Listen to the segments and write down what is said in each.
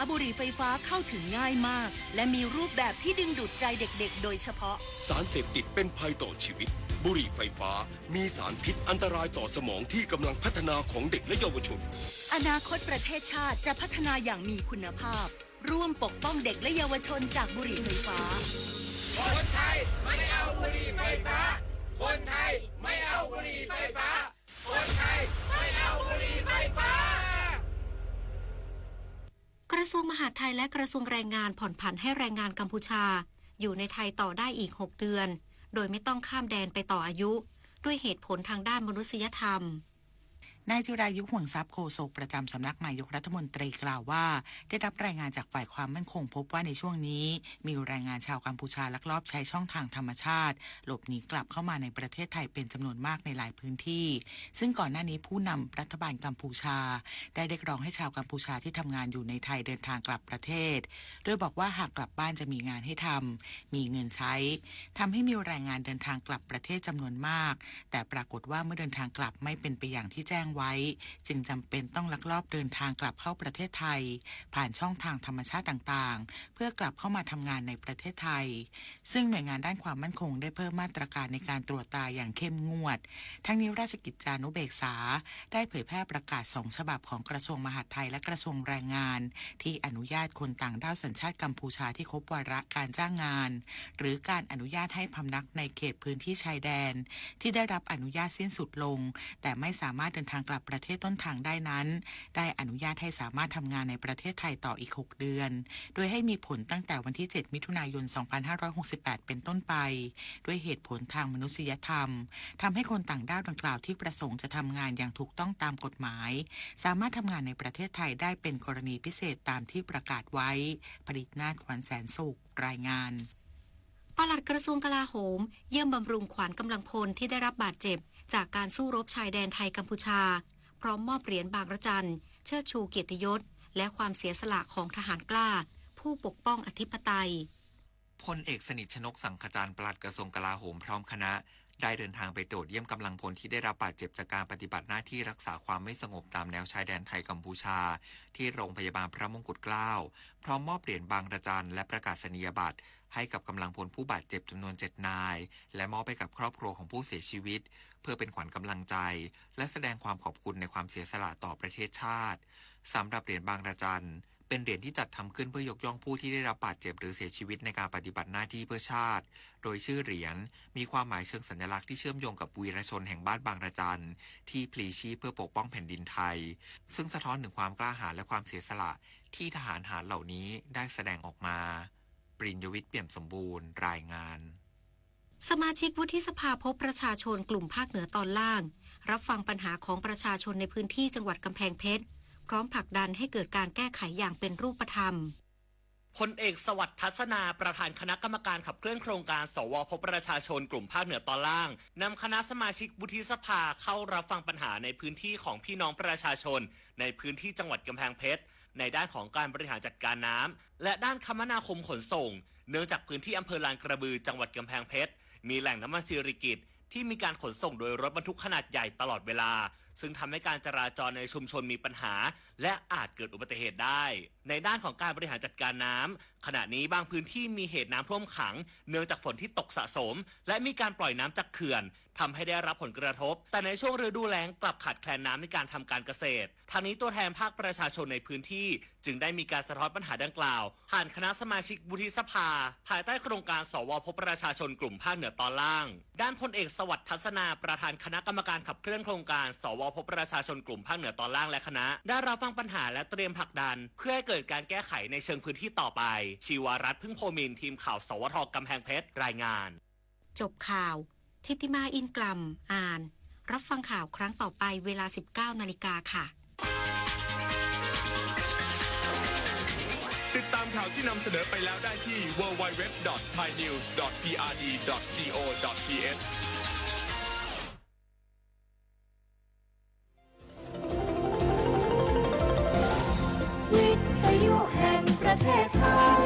บุหรี่ไฟฟ้าเข้าถึงง่ายมากและมีรูปแบบที่ดึงดูดใจเด็กๆโดยเฉพาะสารเสพติดเป็นภัยต่อชีวิตบุหรี่ไฟฟ้ามีสารพิษอันตรายต่อสมองที่กำลังพัฒนาของเด็กและเยาวชนอนาคตประเทศชาติจะพัฒนาอย่างมีคุณภาพร่วมปกป้องเด็กและเยาวชนจากบุหรี่ไฟฟ้าคนไทยไม่เอาบุหรี่ไฟฟ้าคนไทยไม่เอาบุหรี่ไฟฟ้าคนไทยไม่เอาบุหรี่ไฟฟ้ากระทรวงมหาดไทยและกระทรวงแรงงานผ่อนผันให้แรงงานกัมพูชาอยู่ในไทยต่อได้อีก6 เดือนโดยไม่ต้องข้ามแดนไปต่ออายุด้วยเหตุผลทางด้านมนุษยธรรมนายจิรายุห่วงทรัพย์โฆษกประจำสำนักนายกรัฐมนตรีกล่าวว่าได้รับรายงานจากฝ่ายความมั่นคงพบว่าในช่วงนี้มีแรงงานชาวกัมพูชาลักลอบใช้ช่องทางธรรมชาติหลบหนีกลับเข้ามาในประเทศไทยเป็นจำนวนมากในหลายพื้นที่ซึ่งก่อนหน้านี้ผู้นำรัฐบาลกัมพูชาได้เรียกร้องให้ชาวกัมพูชาที่ทำงานอยู่ในไทยเดินทางกลับประเทศโดยบอกว่าหากกลับบ้านจะมีงานให้ทำมีเงินใช้ทำให้มีแรงงานเดินทางกลับประเทศจำนวนมากแต่ปรากฏว่าเมื่อเดินทางกลับไม่เป็นไปอย่างที่แจ้งไว้จึงจำเป็นต้องลักลอบเดินทางกลับเข้าประเทศไทยผ่านช่องทางธรรมชาติต่างๆเพื่อกลับเข้ามาทำงานในประเทศไทยซึ่งหน่วยงานด้านความมั่นคงได้เพิ่มมาตรการในการตรวจตาอย่างเข้มงวดทั้งนี้ราชกิจจานุเบกษาได้เผยแพร่ประกาศ2 ฉบับของกระทรวงมหาดไทยและกระทรวงแรงงานที่อนุญาตคนต่างด้าวสัญชาติกัมพูชาที่ครบวาระการจ้างงานหรือการอนุญาตให้พำนักในเขตพื้นที่ชายแดนที่ได้รับอนุญาตสิ้นสุดลงแต่ไม่สามารถเดินทางกลับประเทศต้นทางได้นั้นได้อนุญาตให้สามารถทำงานในประเทศไทยต่ออีก6 เดือนโดยให้มีผลตั้งแต่วันที่7 มิถุนายน 2568 เป็นต้นไปด้วยเหตุผลทางมนุษยธรรมทำให้คนต่างด้าวดังกล่าวที่ประสงค์จะทำงานอย่างถูกต้องตามกฎหมายสามารถทำงานในประเทศไทยได้เป็นกรณีพิเศษตามที่ประกาศไว้ผลิตนาถขวัญแสนสุขรายงานปลัดกระทรวงกลาโหมเยี่ยมบำรุงขวัญกำลังพลที่ได้รับบาดเจ็บจากการสู้รบชายแดนไทยกัมพูชาพร้อมมอบเหรียญบางระจันเชิดชูเกียรติยศและความเสียสละของทหารกล้าผู้ปกป้องอธิปไตยพลเอกสนิทชนกสังขจารปลัดกระทรวงกลาโหมพร้อมคณะได้เดินทางไปตรวจเยี่ยมกำลังพลที่ได้รับบาดเจ็บจากการปฏิบัติหน้าที่รักษาความไม่สงบตามแนวชายแดนไทยกัมพูชาที่โรงพยาบาลพระมงกุฎเกล้าพร้อมมอบเหรียญบางระจันและประกาศนียบัตรให้กับกำลังพลผู้บาดเจ็บจำนวน7 นายและมอบไปกับครอบครัวของผู้เสียชีวิตเพื่อเป็นขวัญกำลังใจและแสดงความขอบคุณในความเสียสละต่อประเทศชาติสำหรับเหรียญบางระจันเป็นเหรียญที่จัดทำขึ้นเพื่อยกย่องผู้ที่ได้รับบาดเจ็บหรือเสียชีวิตในการปฏิบัติหน้าที่เพื่อชาติโดยชื่อเหรียญมีความหมายเชิงสัญลักษณ์ที่เชื่อมโยงกับวีรชนแห่งบ้านบางระจันที่พลีชีพเพื่อปกป้องแผ่นดินไทยซึ่งสะท้อนถึงความกล้าหาญและความเสียสละที่ทหารหารเหล่านี้ได้แสดงออกมาปริญญวิทย์เปี่ยมสมบูรณ์รายงานสมาชิกวุฒิสภาพบประชาชนกลุ่มภาคเหนือตอนล่างรับฟังปัญหาของประชาชนในพื้นที่จังหวัดกำแพงเพชรพร้อมผลักดันให้เกิดการแก้ไขอย่างเป็นรูปธรรมพลเอกสวัสดิ์ทัศนาประธานคณะกรรมการขับเคลื่อนโครงการสวพบประชาชนกลุ่มภาคเหนือตอนล่างนำคณะสมาชิกวุฒิสภาเข้ารับฟังปัญหาในพื้นที่ของพี่น้องประชาชนในพื้นที่จังหวัดกำแพงเพชรในด้านของการบริหารจัดการน้ำและด้านคมนาคมขนส่งเนื่องจากพื้นที่อำเภอลานกระบือจังหวัดกำแพงเพชรมีแหล่งน้ำมันสิริกิติ์ที่มีการขนส่งโดยรถบรรทุกขนาดใหญ่ตลอดเวลาซึ่งทำให้การจราจรในชุมชนมีปัญหาและอาจเกิดอุบัติเหตุได้ในด้านของการบริหารจัดการน้ำขณะนี้บางพื้นที่มีเหตุน้ำท่วมขังเนื่องจากฝนที่ตกสะสมและมีการปล่อยน้ำจากเขื่อนทำให้ได้รับผลกระทบแต่ในช่วงฤดูแล้งกลับขาดแคลนน้ำในการทำการเกษตรทางนี้ตัวแทนภาคประชาชนในพื้นที่จึงได้มีการสะท้อนปัญหาดังกล่าวผ่านคณะสมาชิกวุฒิสภาภายใต้โครงการสวพบประชาชนกลุ่มภาคเหนือตอนล่างด้านพลเอกสวัสดิ์ทัศนาประธานคณะกรรมการขับเคลื่อนโครงการสวพบประชาชนกลุ่มภาคเหนือตอนล่างและคณะได้รับฟังปัญหาและเตรียมผลักดันเพื่อให้เกิดการแก้ไขในเชิงพื้นที่ต่อไปชีวรัตน์พึ่งโพมินทีมข่าวสวทกำแพงเพชรรายงานจบข่าวทิติมาอินกลัมอ่านรับฟังข่าวครั้งต่อไปเวลา 19 นาฬิกาค่ะติดตามข่าวที่นำเสนอไปแล้วได้ที่ www.thainews.prd.go.thวิทยุแห่งประเทศไทย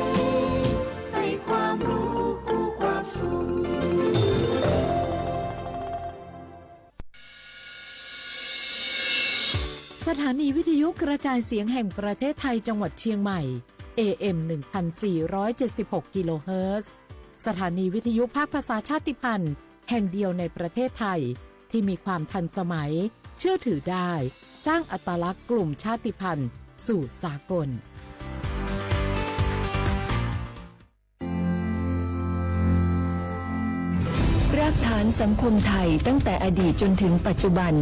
ให้ความรู้คู่ความสุขส ถานีวิทยุกระจายเสียงแห่งประเทศไทยจังหวัดเชียงใหม่ AM 1476 กิโลเฮิรตซ์สถานีวิทยุภาคภาษาชาติพันธุ์แห่งเดียวในประเทศไทยที่มีความทันสมัยเชื่อถือได้สร้างอัตลักษณ์กลุ่มชาติพันธุ์สู่สากลรากฐานสังคมไทยตั้งแต่อดีตจนถึงปัจจุบัน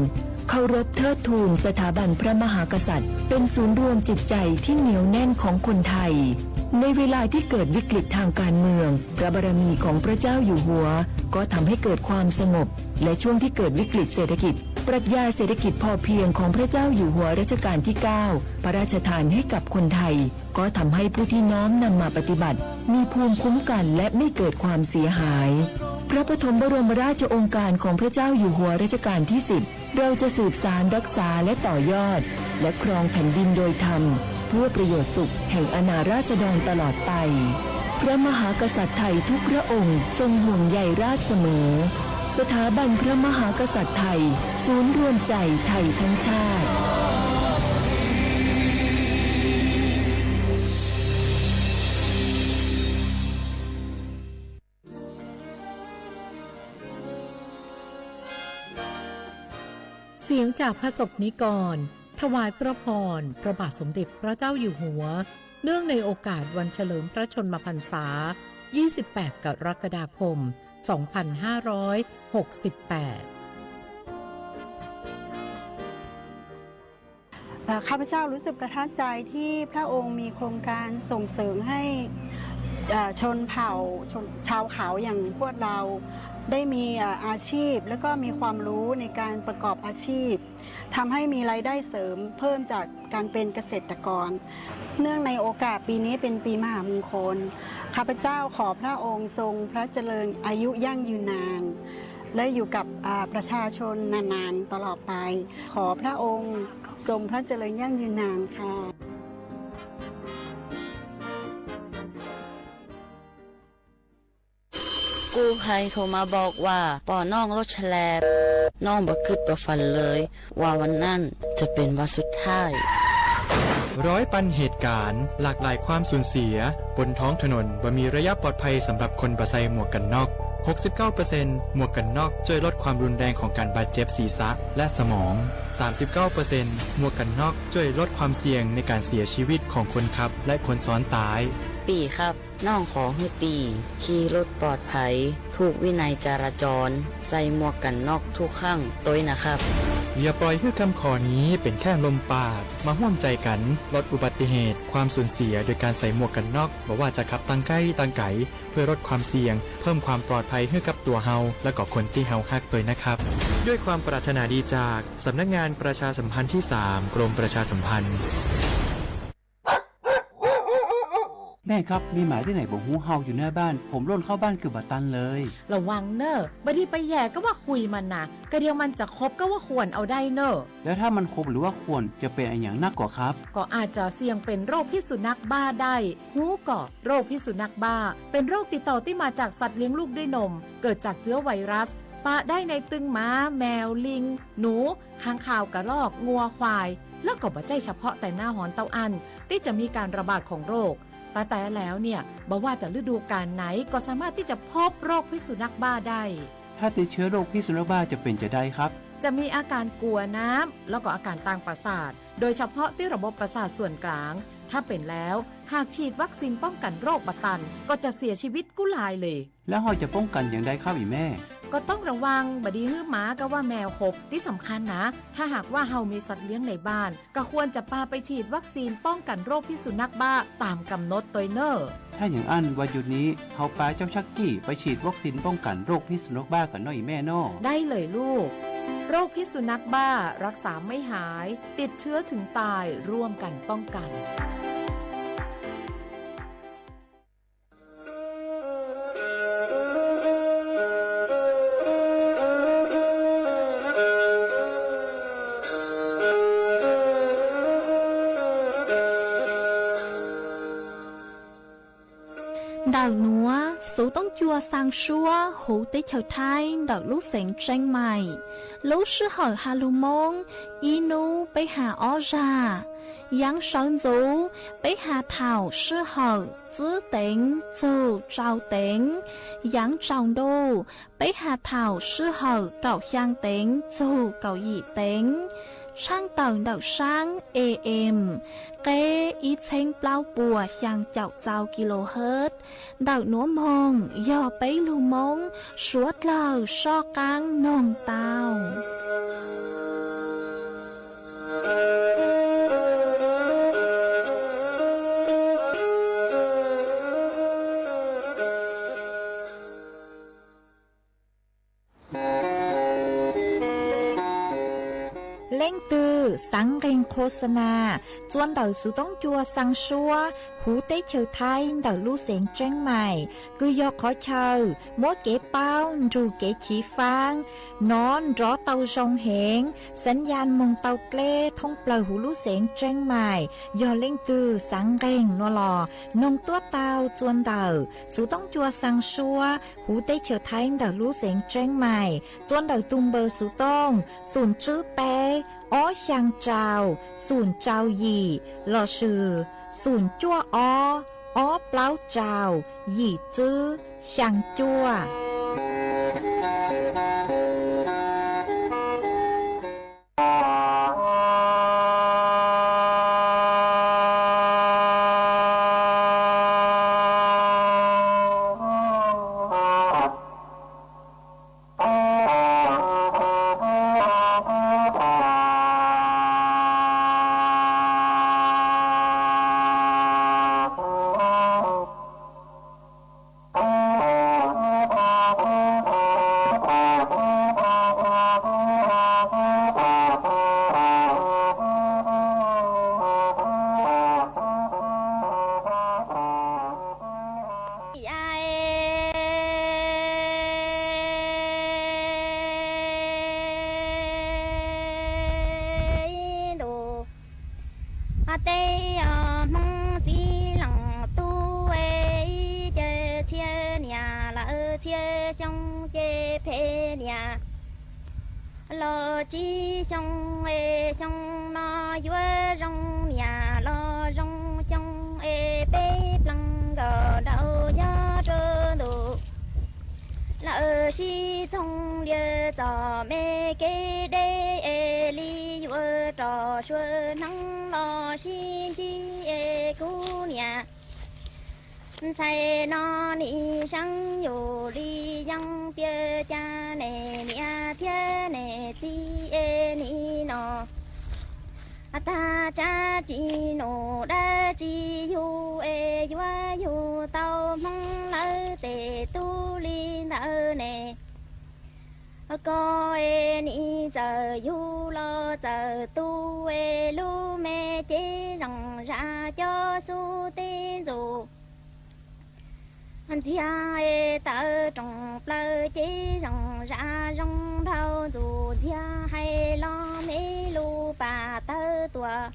เคารพเทิดทูนสถาบันพระมหากษัตริย์เป็นศูนย์รวมจิตใจที่เหนียวแน่นของคนไทยในเวลาที่เกิดวิกฤตทางการเมืองพระบารมีของพระเจ้าอยู่หัวก็ทำให้เกิดความสงบและช่วงที่เกิดวิกฤตเศรษฐกิจปรัชญาเศรษฐกิจพอเพียงของพระเจ้าอยู่หัวรัชกาลที่ 9 พระราชทานให้กับคนไทยก็ทำให้ผู้ที่น้อมนำมาปฏิบัติมีภูมิคุ้มกันและไม่เกิดความเสียหายพระปฐมบรมราชโองการของพระเจ้าอยู่หัวรัชกาลที่ 10เราจะสืบสานรักษาและต่อยอดและครองแผ่นดินโดยธรรมเพื่อประโยชน์สุขแห่งอาณาราษฎรตลอดไปพระมหากษัตริย์ไทยทุกพระองค์ทรงห่วงใยราชเสมอสถาบันพระมหากษัตริย์ไทยศูนย์รวมใจไทยทั้งชาติเสียงจากพระสงฆ์นิกรถวายพระพรพระบาทสมเด็จพระเจ้าอยู่หัวเนื่องในโอกาสวันเฉลิมพระชนมพรรษา 28 กรกฎาคม 2568 ข้าพเจ้ารู้สึกประทับใจที่พระองค์มีโครงการส่งเสริมให้ชนเผ่าชาวเขาอย่างพวกเราได้มีอาชีพและก็มีความรู้ในการประกอบอาชีพทำให้มีรายได้เสริมเพิ่มจากการเป็นเกษตรกรเนื่องในโอกาสปีนี้เป็นปีมหามงคลข้าพเจ้าขอพระองค์ทรงพระเจริญอายุยั่งยืนนานและอยู่กับประชาชนนานๆตลอดไปขอพระองค์ทรงพระเจริญยั่งยืนนานค่ะกู้ภัยโทรมาบอกว่าป่อน้องรถแฉลบน้องบ่คิดบ่ฝันเลยว่าวันนั้นจะเป็นวันสุดท้ายร้อยปันเหตุการณ์หลากหลายความสูญเสียบนท้องถนนบ่มีระยะปลอดภัยสำหรับคนบ่ใส่หมวกกันน็อก 69% หมวกกันน็อกช่วยลดความรุนแรงของการบาดเจ็บศีรษะและสมอง 39% หมวกกันน็อกช่วยลดความเสี่ยงในการเสียชีวิตของคนขับและคนซ้อนท้ายปีครับน้องขอให้ปีขี่รถปลอดภัยถูกวินัยจราจรใส่หมวกกันน็อกทุกครั้งตัวนะครับอย่าปล่อยให้คำขอนี้เป็นแค่ลมปากมาร่วมใจกันลดอุบัติเหตุความสูญเสียโดยการใส่หมวกกันน็อกบอกว่าจะขับตั้งใกล้ตั้งไกลเพื่อลดความเสี่ยงเพิ่มความปลอดภัยให้กับตัวเฮาและก็คนที่เฮาฮักตัวนะครับด้วยความปรารถนาดีจากสำนักงานประชาสัมพันธ์ที่ 3 กรมประชาสัมพันธ์แม่ครับมีหมาที่ไหนบอกหูเห่าอยู่หน้าบ้านผมร่นเข้าบ้านคือบัตันเลยระวังเนอะบดีไปแย่ก็ว่าคุยมันนะกระเดียวมันจะคบก็ว่าควรเอาได้เนอะแล้วถ้ามันคบหรือว่าควรจะเป็นอะไรอย่างนักกว่าครับก็อาจจะเสี่ยงเป็นโรคพิษสุนัขบ้าได้หูก่อโรคพิษสุนัขบ้าเป็นโรคติดต่อที่มาจากสัตว์เลี้ยงลูกด้วยนมเกิดจากเชื้อไวรัสปะได้ในตึงม้าแมวลิงหนูค้างคาวกระรอกงัวควายแล้วก็บ่ใจเฉพาะแต่หน้าหอนเต้าอันที่จะมีการระบาดของโรคแต่แล้วเนี่ยบอกว่าจะฤดูกาลไหนก็สามารถที่จะพบโรคพิษสุนัขบ้าได้ถ้าติดเชื้อโรคพิษสุนัขบ้าจะเป็นจะได้ครับจะมีอาการกลัวน้ำแล้วก็อาการทางประสาทโดยเฉพาะที่ระบบประสาทส่วนกลางถ้าเป็นแล้วหากฉีดวัคซีนป้องกันโรคบัดตันก็จะเสียชีวิตกุลายเลยแล้วเราจะป้องกันอย่างไรครับอีแม่ก็ต้องระวังบดีฮื้อหมาก็ว่าแมวขบที่สำคัญนะถ้าหากว่าเฮามีสัตว์เลี้ยงในบ้านก็ควรจะพาไปฉีดวัคซีนป้องกันโรคพิษสุนัขบ้าตามกำหนดตัวเนอร์ถ้าอย่างอันวันหยุดนี้เฮาพาเจ้าชักกี้ไปฉีดวัคซีนป้องกันโรคพิษสุนัขบ้ากันหน่อยแม่น้อได้เลยลูกโรคพิษสุนัขบ้ารักษาไม่หายติดเชื้อถึงตายร่วมกันป้องกัน đào núa số tông chua sang xua hú tế chào thai đào lúc sánh tranh mày lúc sư hỏi hà lù mông inu bấy hà ó ra yang sơn dấu bấy hà thảo sư hỏi giữ tính dù trao tính yang trào đô bấy hà thảo sư hỏi cậu giang tính dù cậu dị tính sang tầng đảo sáng AM kế ý chênh bao bùa sang chào chào kHz đảo núa mông do bấy lưu mông suốt lờ so căng nông tàuเล่งตือสังเกงโฆษณาจวนเดาสุต้องจัวสังชัวหูเต้เชอไทยเดาลู่เสียงแจ้งใหม่คือยอขอเชอมัวเก๋เป้ารูเก๋ขีฟางนอนรอเตาจงเหงสัญญาณมงเตาเกล้ท่องเปล่าหูลู่เสียงแจ้งใหม่ยอเล่งตือสังเกงนัวหลอนงตัวเตาจวนเดาสุต้องจัวสังชัวหูเต้เชอไทยเดาลู่เสียงแจ้งใหม่จวนเดาตุงเบอร์สุต้องศูนย์จื้อเป้อ้อช่างเจ้าศูนย์เจ้าหยี่หล่อชื่อศูนย์จั่วอ้อเปล่าเจ้าหยี่จื้อช่างจั่วlo chi xong e xong nó yue rong nhà lo rong xong e bê plăng gờ đau ya trơ đủ lỡ chi xong lia trò mê kê đê e li yue trò xuân nắng lo xin chi e cú nhà say nó ni sang yo li yang tia cha ne nia thia ne chi e ni no ta cha chi no da chi yu e yu tao mong lỡ tề tu li nợ ne có e ni chờ yu lo chờ tu e lu me chế rằng ra cho su tên dù anh chia e tơ trồng plơ chế rong ra rong thâu dù chia hay lo mấy lu bà tơ tua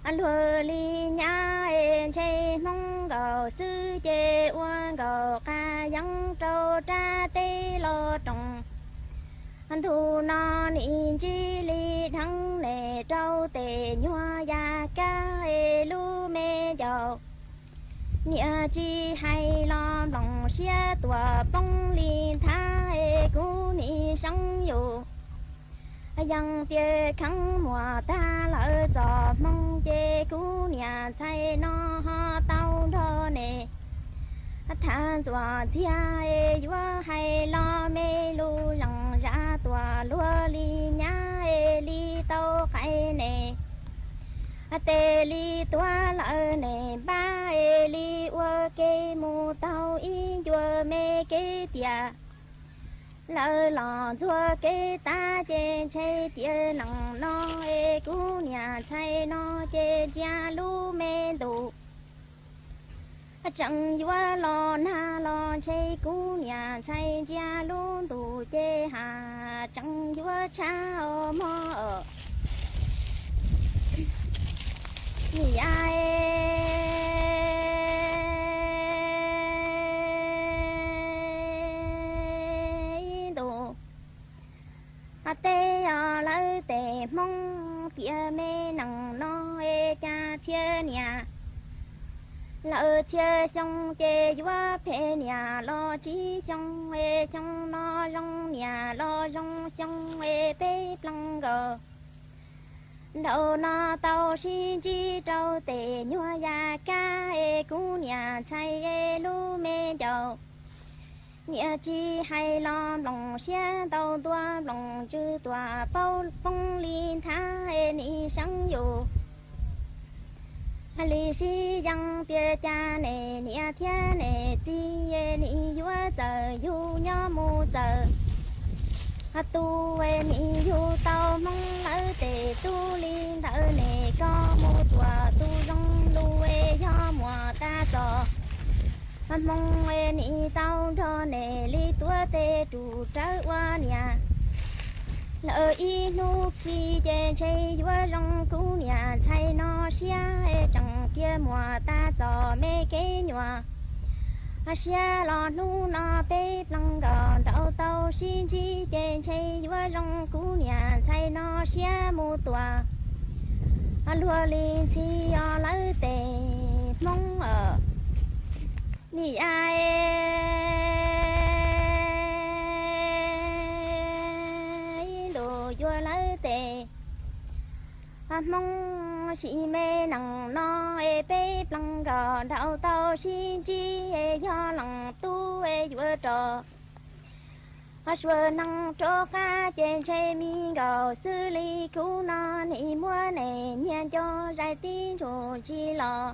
anh lừa li nhá e chơi mong gầu sư chế uan gầu ca yang trâu tra tê lo trồng anh thu non in chi li thắng nè trâu tê nhua ya ca e lu mê dầu nia chi hay lo lòng xia tua bông li tha e cú ni sang yu yang tia khăng mùa ta lỡ giò mong chê cú nia chay no ho tao đo nè than tua chia e yua hay lo mê lu lòng ra tua lúa li nhá e li tao khai nè tê li tua lỡ nè ba e li ua kê mu tao y chua mê kê tia lỡ lò chua kê ta chê chê tia lòng no e cú nhà chay no chê chia lu mê đủ chẳng yua lo na lo chê cú nhà chay chia lu đủ chê hà chẳng yua cha o mò ở ai lỡ chia xong chê vua phê nhà lo chi xong ê xong lo rong nhà lo rong xong ê phê plăng gờ đầu nó tàu xin chi trâu tề nhua ya ca ê cú nhà chay ê lu mê dầu nghĩa chi hay lo lòng xe tàu tua lòng chư tòa bao phong liên tha ê ni sáng dù lì xì yang tia cha nè nia thiên nè chi ê ni vua giờ du nhớ mu giờ tu ê ni du tàu mong lỡ tề tu liên thở nè có mu tua tu rong lu ê do mùa ta giò mong ê ni tàu cho nè li tua tê trụ trở qua nhà lỡ y nu chi chê chê vua rong cú nhà chay nó xia ê chẳng chia mùa ta giò mê kế nhòa xia lò nu nó bê plăng gò đậu tàu xin chi chê chê vua rong cú nhà chay nó xia mu tòa lùa linh chi o lỡ tề mong ở ni ai vua lỡ tề mong chị mê nằng no ê bê plăng gò đậu tàu xin chi ê do lòng tu ê vua trò xua năng trô ca trên xe mi gò xử lý cứu nó nị mua nè nhiên cho giải tin chủ chi lò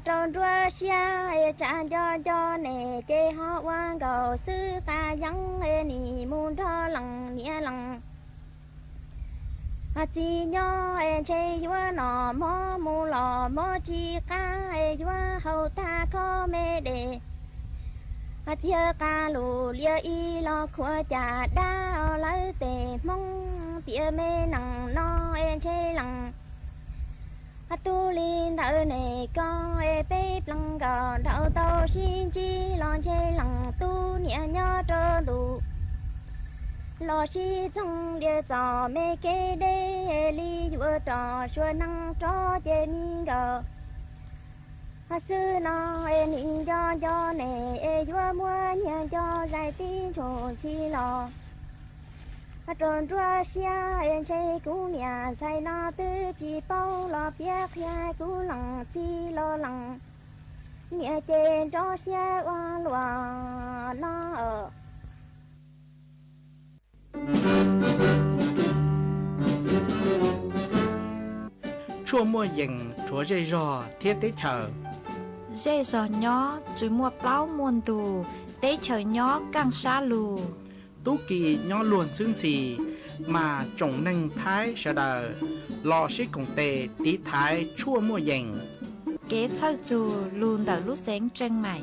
tròn rua xia ê trả cho nè kê họ quan gò sư ca vắng ê nị muôn cho lòng nghĩa lòng chi nhó ê chê vua nọ mò mu lò mò chi ca ê vua hậu ta khó mê đề chia ca lù lia y lo khua trà đa lỡ tề mong tía mê nằng no ê chê lằng tu linh thở nè có ê bê plăng gò đậu tàu xin chi lo chê lằng tu nhẹ nhó trơ đủ lo chi trong địa trò mê kê đê li vua trò xua năng trò chê mi gò sư nó ê ni do nè ê vua mua nhà cho giải tí chỗ chi lò tròn rua xia ê chê cú nhà chạy nó tư chi bao lo biết khai cú lằng chi lo lằng nghĩa chê cho xia oa loa nó ở chua mua dừng chúa dây rò thiết tế chờ dây giò nhó chú mua plau muôn tù tế chờ nhó càng xa lù tú kỳ nhó luôn xương xì mà trồng nâng thái sợ đờ lò xí cùng tề tí thái chua mua dừng kế thơ dù luôn đỡ lúc sáng chân mày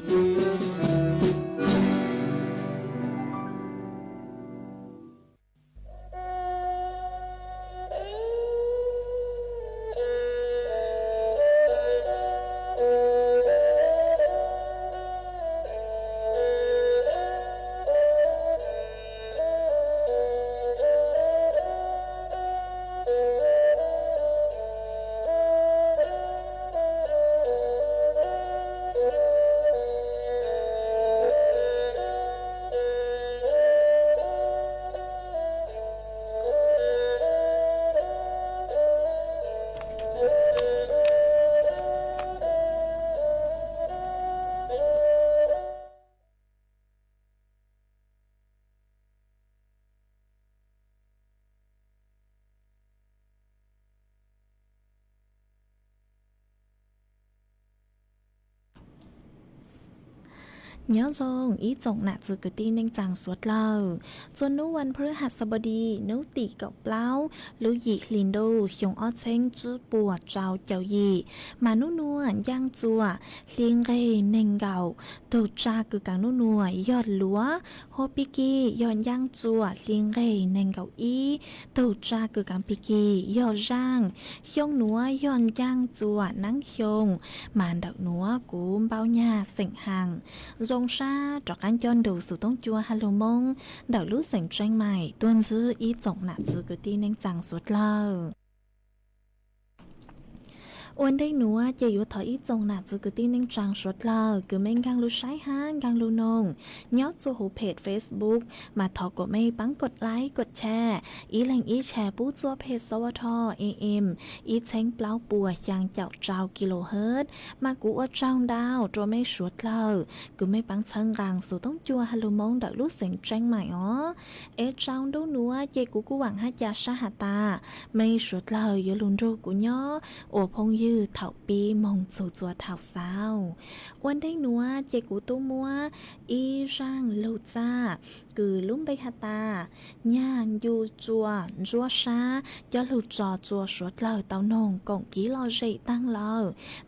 nhớ dòng ý trọng nạ dự cử tin nên chẳng suốt lâu cho núวันพฤหัสบดีนุติกับเปล่าลุยลินโดหยงอ้อเชงจื้อปวดเจ้าเจ้ายีมานุนัวย่างจัวเลียงเรเน่งเก่าตัวจากึกังนุนัวยอดลัวโฮปิกีย้อนย่างจัวเลียงเรเน่งเก่าอีตัวจากึกังปิกียอดย่างหยงนัวย้อนย่างจัวนั่งหยงมานดักนัวกูมเบาหญ้าเสียงห่างdòng xa trọc anh chọn đầu sự tông chua Hà Lô Mông đảo lúc sảnh tranh mày tuân dư ý trọng nạ dư cứ tin nên chẳng suốt lâu วันได้หนัวจะอยู่ถอยอีจงหนาจูกตีนิ่งจังสดเลอคือแม่งกังลูใช้ห้างกังลูนงย้อนจูหูเพจ Facebook มาทอกดไม่ปังกดไลค์กดแชร์อีแหล่งอีแชร์ปู้จัวเพจสวทAM อีเช้งเปล่าปัวยางเจ้าเจ้ากิโลเฮิรตซ์มากูว่าเจ้าดาวตัวไม่สวดเลอคือไม่ปังเชิงรังสู่ต้องจัวฮัลโหลมองดักลูกเสียงแจ้งใหม่อ๋อเจ้าดูหนัวเจกูหวังฮัจยาชาหาตาไม่สวดเลอยลุนรูกูย่อโอพงยืดเถาปีมองสู่จัวเถาสาววันได้หนัวเจกูตู้มัวอีร่างลูจ้ากือลุ่มใบหาตาย่างยูจัวชาจะลูจอจัวสวดเลอเต้านงกงกี้ลอเจตั้งเลอ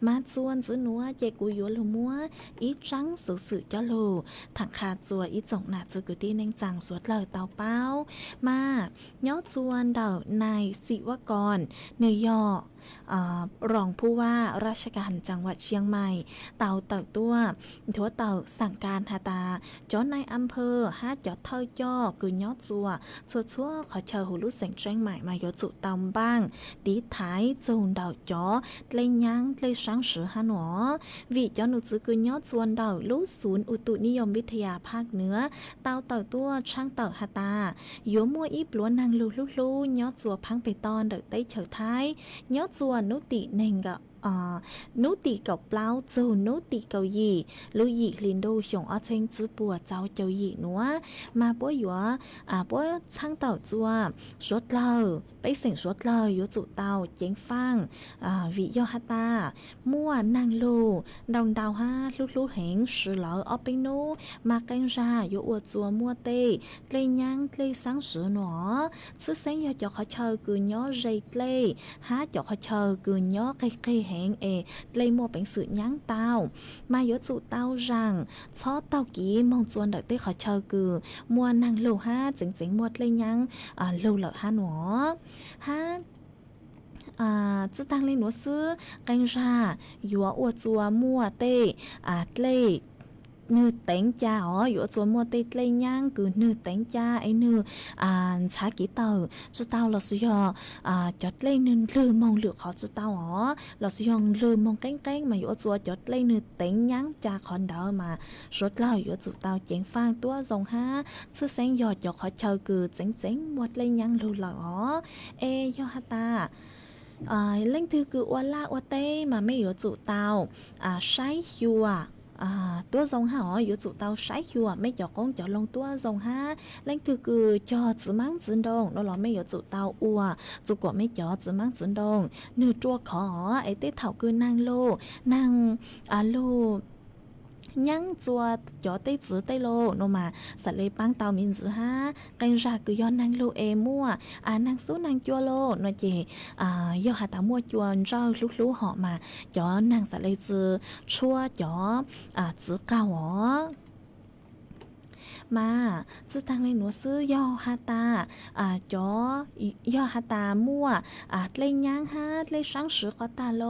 มาจวนจื้อหนัวเจกูยัวลูมัวอีจังสื่อจะลูถังขาจัวอีจงหนาจือกุตีเน่งจังสวดเลอเต้าเป้ามาเนาะจวนเดานายศิวกรเนยอรองผู้ว่าราชการจังหวัดเชียงใหม่เต่าตัวถัวเต่าสั่งการหาตาจ้อนในอำเภอห้าจอดเท่าย่อคือยอดจัวขอเชิญหูลุเสียงเชียงใหม่มายจุตำบ้างตีท้ายจูนเดาจ้อเลยยังเลยสังสือฮานหนอวิจอนุจือคือยอดจวนเดาลุศูนย์อุตุนิยมวิทยาภาคเหนือเต่าตัวช่างเต่าหาตาโยมัวอีปล้วนนางลูยอดจัวพังไปตอนเดาเต้เฉยท้ายยอดส่วนนุติเน่งกับนุติกับเปล่าจูนุติกับยีลุยลินโดชงอาเชงจื้อปัวเจ้าเจ้ายีนัวมาปัวหยัวปัวช่างเต่าจัวสวดเลอไปเสียงสวดเลออยู่จุเต่าเจ๋งฟังวิยอฮัตตามั่วนางลูดาวห้าลูเหงสือเหลออไปนูมากันราอยู่อวดจัวมัวเตเลยยังเลยสังสือหนอซื้อเสียงยอจอขอเชอกืนย่อใจเลยหาจอขอเชอกืนย่อไกลแหงเลยมัวเป็นสื่อยั้งเต้ามายจุเต้ารังช้อเต้ากี้มองจวนเด็กเต้ขอเชอกือมัวนางลูห้าเจ๋งมัวเลยยังลูเหลอห้าหนอห้าจะตั้งเลยหนูซื้อกันรายัวอวดจัวมัวเต้เลยnữ tính cha ở giữa chỗ mua tê lây nhang cứ nữ tính cha ấy nữ xã kỹ tàu cho tao là sử dụng chót lên nữ lừa mong lừa khó cho tao ở là sử dụng lừa mong cánh mà giữa chỗ chót lên nữ tính nhang cha còn đỡ mà số lao giữa chỗ tao chén phan tua dòng ha sư sáng giờ cho khó chờ cứ chén một lên nhang lừa lỏ do ha ta lên thư cứ oa la oa tê mà mấy giữa chỗ tao sái chùaตัวทรงหาอยู่จุดเตาใช้หัวไม่จอกงจอลงตัวทรงหาเล่นคือจอจื้อมังจื้อดงเราไม่อยู่จุดเตาอัวจุกว่าไม่จอจื้อมังจื้อดงเนื้อจัวขอไอเต้เถาคือนางโลนางโลยังจัวจอเต้จื้อเต้โลโนมาสัตว์เลยปังเตามินจื้อฮะกันราคืย้อนนางโลมั่วนางสู้นางจัวโลโนเจย่อหาตามั่วจัวเจ้าลุเหาะมาจอนางสัตว์เลยจื้อชัวจอจื้อเก่าอ๋อมาจื้อตังเลยหนูซื้อย่อฮาตาจอย่อฮาตามั่วเลยยังฮะเลยช่างสือก็ตาโล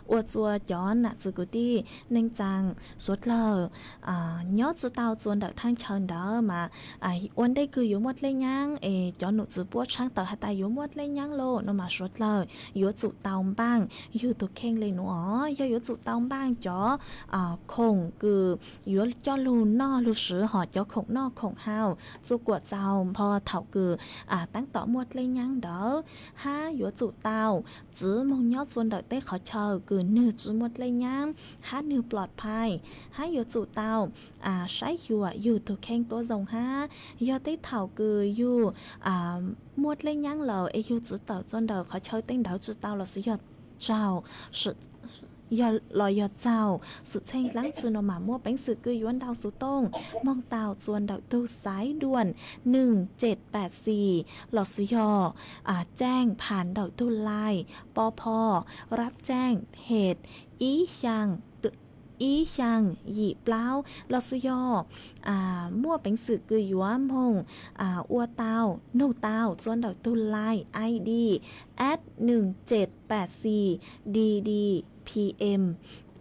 อวดจัวจอนน่ะจื้อกุตี้เน่งจังสวดเลย้อจื้อเตาจวนเด็กทั้งเชิญเด้อมาวันได้คืออยู่หมดเลยยังจอนหนูจื้อปวดช่างเตาฮาตาอยู่หมดเลยยังโลนมาสวดเลยอยู่จุเตาบ้างอยู่ตัวเข่งเลยหนูอยู่จุเตาบ้างจอคงคืออยู่จอลูนอลูสือหอจอคงนอกของเฮาจุกวดเจ้าพอเถาคือตั้งต่อหมดเลยยังเด้อห้าอยู่จุเตาจื้อมองยอดจวนเด็กเต้ขอเชอคือเนื้อจื้อหมดเลยยังห้าเนื้อปลอดภัยห้าอยู่จุเตาใช้อยู่ตัวแข้งตัวทรงห้ายอดเต้เถาคืออยู่หมดเลยยังเราอยู่จุเตาจวนเด็กขอเชอเต้งเดาจุเตาเราสิยอดเจ้าสุดยอลอยเจ้าสุดเช่งล้างจืนอมามั่วเป็นสื่อกือยวนดาวสุต้งมองเต่าจวนดาวตู้สายด่วน1784หลอดสุยแจ้งผ่านดาวตู้ไลน์ปพรับแจ้งเหตุอีช่างหยีเปล่าลอสยมั่วเป็นสื่อกือยัวมงอัวเตาโนเตาจวนดอกตุลไลID @1784 dd PM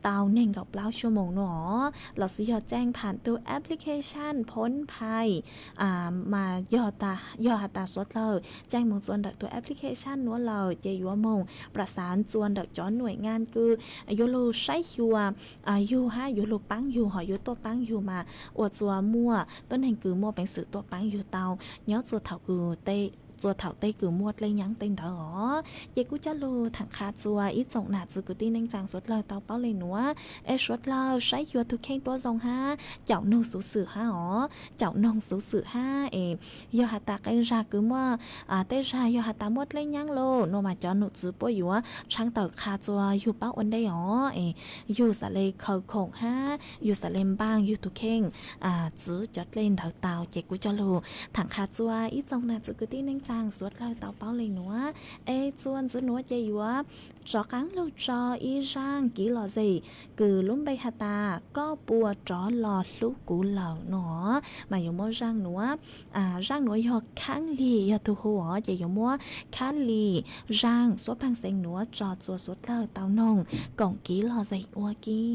เตาเน่งกับเปล่าชั่วโมงเนาะเราซื้อยอดแจ้งผ่านตัวแอปพลิเคชันพ้นภัยมายอดตาสดเลยแจ้งมงจวนดักตัวแอปพลิเคชันนัวเราเจยัวมงประสานจวนดักจอนหน่วยงานคือยูโรใช้ยัวยูฮะยูโรปังยูหอยูตัวปังยูมาอวดจัวมั่วต้นแห่งคือมั่วเป็นสื่อตัวปังยูเตาเนี้ยจัวเถาคือเตจัวเถาเต้กือมวดเลยยังเต็งดอเยกูจะลูถังคาจัวอีจงหนาจือกูตีนังจางสวดเลยเตาเป้าเลยหนัวสวดเราใช้ยัวทุกเข่งตัวทรงห้าเจ้าโนสูสื่อห้าเจ้านองสูสื่อห้ายอหาตาไกรากือว่าเตชายอหาตามวดเลยยังโลโนมาจอหนุจือป่วยอยู่ช่างเตาคาจัวอยู่เป้าอันได้อยู่สะเลยเขาโขงห้าอยู่สะเลมบ้างอยู่ทุกเข่งจื้อจอดเล่นเถาเตาเจกูจะลูถังคาจัวอีจงหนาจือกูตีนังจางสวดเลยเตาเป้าเลยหนัวจวนจื้อหนัวเจยัวจอกังลูจออีร่างกี่หล่อสิกือลุ้มใบหาตาก็ปัวจอหลอดลูกกูเหล่าหนอมาอยู่มั่วร่างหนัวร่างหนัวยอข้างลียอทุหัวเจอยู่มั่วข้างลีร่างสวดพังเซงหนัวจอจัวสวดเลยเตานองกล่องกี่หล่อสิอัวกี้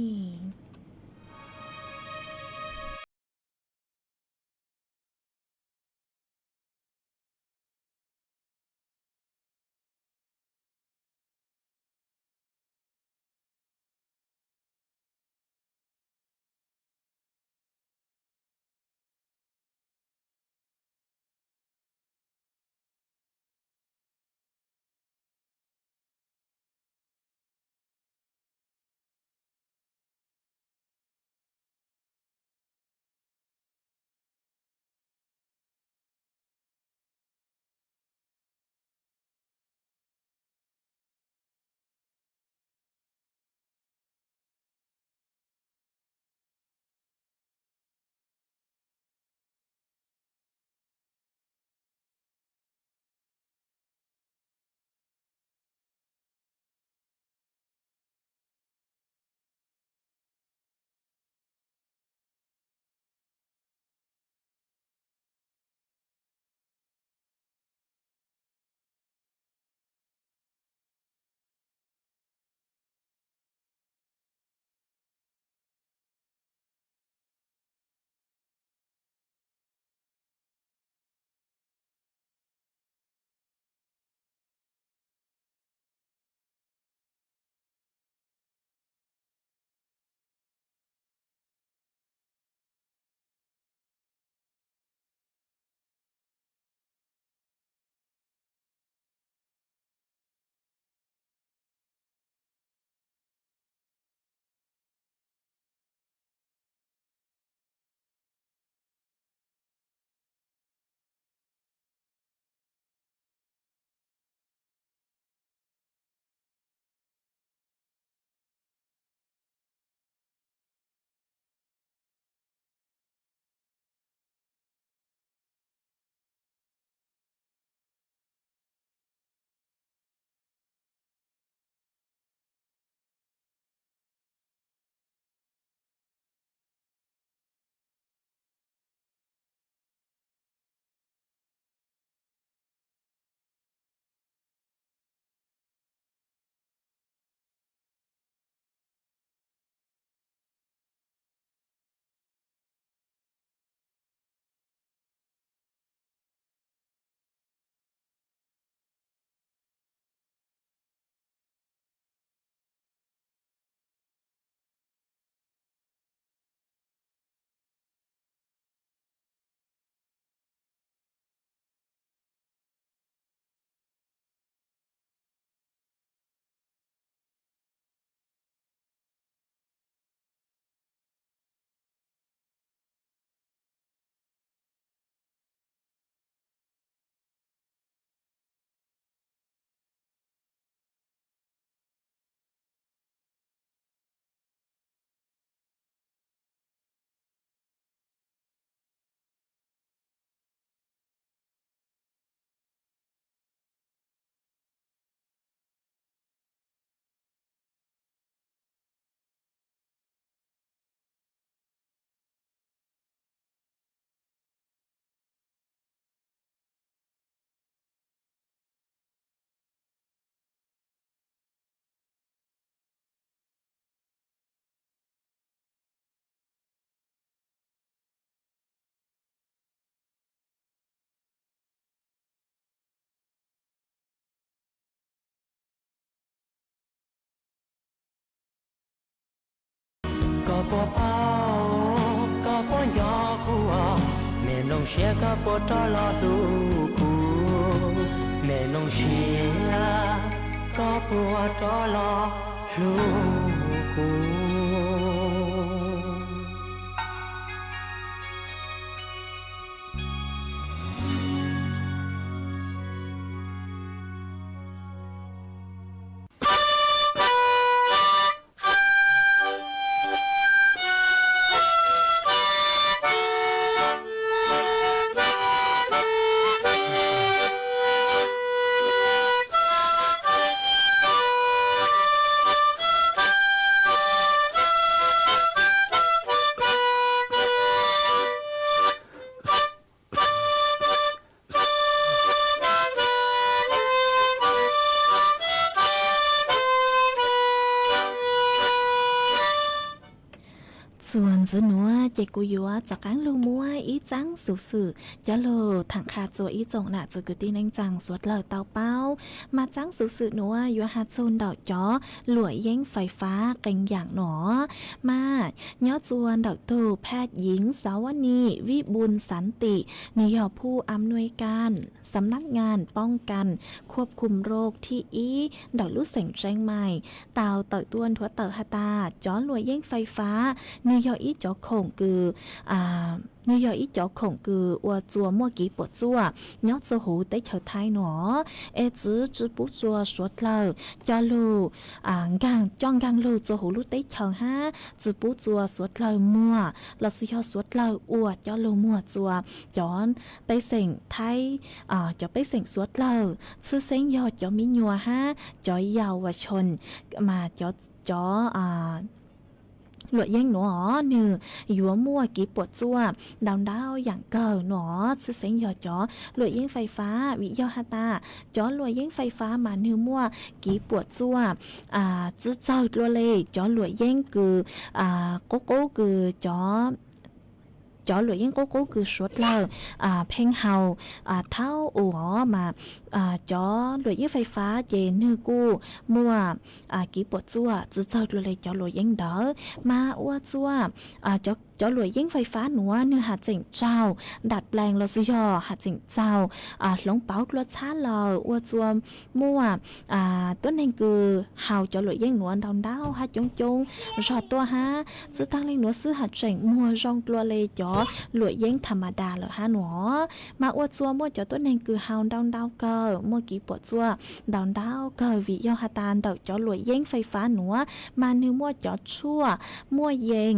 bỏ bao có bỏ nhỏ khu mẹ nông xe có bỏ cho lo đủ khu mẹ nông xe có bỏ cho lo đủ khuส่วนจะหนัวเจกุยัวจากการลูมัวอีจังสุสื่อจะโลถังคาจัวอีจงน่ะจะกึตีนังจังสวดเลยเตาเป้ามาจังสุสื่อหนัวยัวฮัดโซนดอกจ้อหลวยเย้งไฟฟ้าเก่งอย่างหนอมาย้อจวนดอกตูแพทย์หญิงสาวนีวิบุญสันตินิยอผู้อำนวยการสำนักงานป้องกันควบคุมโรคที่อีดอกลูกเสียงแจ้งใหม่เตาต่อยต้วนถัวเตอฮาตาจ้อหลวยเย้งไฟฟ้านิยออีจ้อคงคือนิยออีจ้อคงคือวัวจัวมั่วกีปวดจัวย้อจัวหูได้เฉยไทยหนอจื้อปุ๊จัวสวดเลยจ้อลูจ้องกังลูจัวหูลูได้เฉยฮะจื้อปุ๊จัวสวดเลยมั่วเราสิยอสวดเลยอวดจ้อลูมั่วจัวย้อนไปเสียงไทยจะไปเสียงสวดเลยชื่อเสียงยอดจะมีนัวฮะจอยเยาวชนมาจ้อหลวดแย่งหนอหนึ่งยัวมั่วกีปวดจั่วดาวอย่างเก่าหนอซื้อเสียงยอจ้อหลวดแย่งไฟฟ้าวิยอฮาตาจ้อหลวดแย่งไฟฟ้ามาเนื้อมั่วกีปวดจั่วจื้อเจ้าลัวเล่จ้อหลวดแย่งคือโกโก้คือจ้อหลวยยังโกโก้คือสวดเลอเพลงเฮาเท้าอัวมาจ้อหลวยยังไฟฟ้าเจนือกู้มัวกีปวดจั่วจื้อเจ้าลัวเล่จ้อหลวยยังเด้อมาอ้วจั่วจ้อหลวยยิ่งไฟฟ้าหนัวเนื้อหาจิงเจ้าดัดแปลงเราซิยอหาจิงเจ้าหลงเป้ารสชาติเราอวดจวมมั่วต้นเองคือเฮาจ้อหลวยยิ่งหนัวดาวหาจงรอตัวฮะซื้อตั้งเล่งหนัวซื้อหาจิงมัวรองตัวเลยจ้อหลวยยิ่งธรรมดาเหรอฮะหนัวมาอวดจวมมั่วจ้อต้นเองคือเฮาดาวเกอมั่วกี่ปวดจั่วดาวเกอวิยอหาตานดอกจ้อหลวยยิ่งไฟฟ้าหนัวมาเนื้อมั่วจ้อชั่วมั่วเย็ง